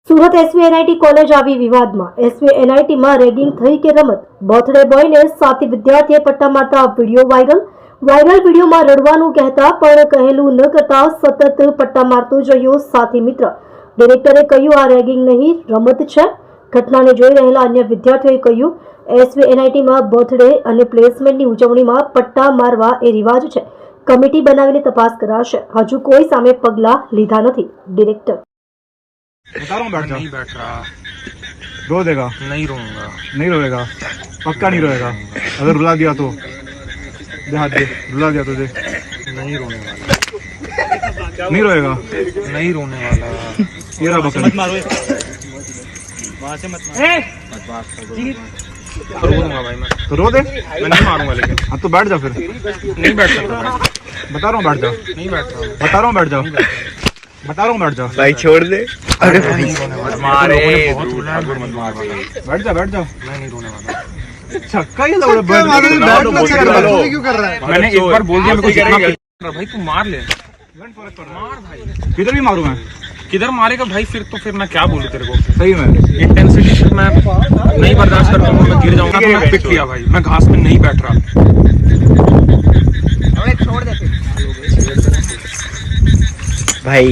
Surat SVNIT college આવી વિવાદમાં એસવીએનઆઈટીમાં ragging થઈ કે રમત બર્થડે બોયને સાથી વિદ્યાર્થીએ પટ્ટા મારતા વિડીયો વાયરલ વિડીયોમાં રડવાનું કહેતા પણ કહેલું ન કરતા સતત પટ્ટા મારતો જોયો સાથી મિત્ર ડિરેક્ટરે કહ્યું આ રેગિંગ નહીં રમત છે ઘટનાને જોઈ રહેલા અન્ય વિદ્યાર્થીઓએ કહ્યું એસવીએનઆઈટીમાં બર્થડે અને પ્લેસમેન્ટની ઉજવણીમાં પટ્ટા મારવા એ રિવાજ છે કમિટી બનાવીને તપાસ કરાશે હજુ કોઈ સામે પગલાં લીધા નથી ડિરેક્ટર बता रहा हूँ बैठ जा। नहीं बैठ रहा। रो देगा? नहीं रोऊंगा। नहीं रोएगा? पक्का नहीं रोएगा? अगर रुला दिया तो दे हाथ दे, रुला दिया तो दे। नहीं रोने वाला। नहीं रोएगा? नहीं रोने वाला। ये रहा बकरी। मत मारो वहाँ से मत मारो। रो दूंगा भाई मैं। तो रो दे। मैं नहीं मारूंगा लेकिन। हाँ तो बैठ जा फिर। नहीं बैठ सकता मैं। बता रहा हूँ बैठ जा। नहीं बैठ रहा। बता रहा हूँ बैठ जा। बता रहा हूँ बैठ जा। भाई छोड़ दे। अरे भाई मारे बैठ जा बैठ जा। मैं नहीं रोने वाला। छक्का ही लगा बैठ क्यों कर रहा है? मैंने एक बार बोल दिया मेरे को भाई तू मार ले। मार भाई। किधर भी मारू मैं? किधर मारेगा भाई फिर मैं क्या बोलूं तेरे को। सही में इंटेंसिटी से मैं नहीं बर्दाश्त करता हूँ मैं गिर जाऊंगा तो मैं पिक लिया भाई मैं घास में नहीं बैठ रहा। भाई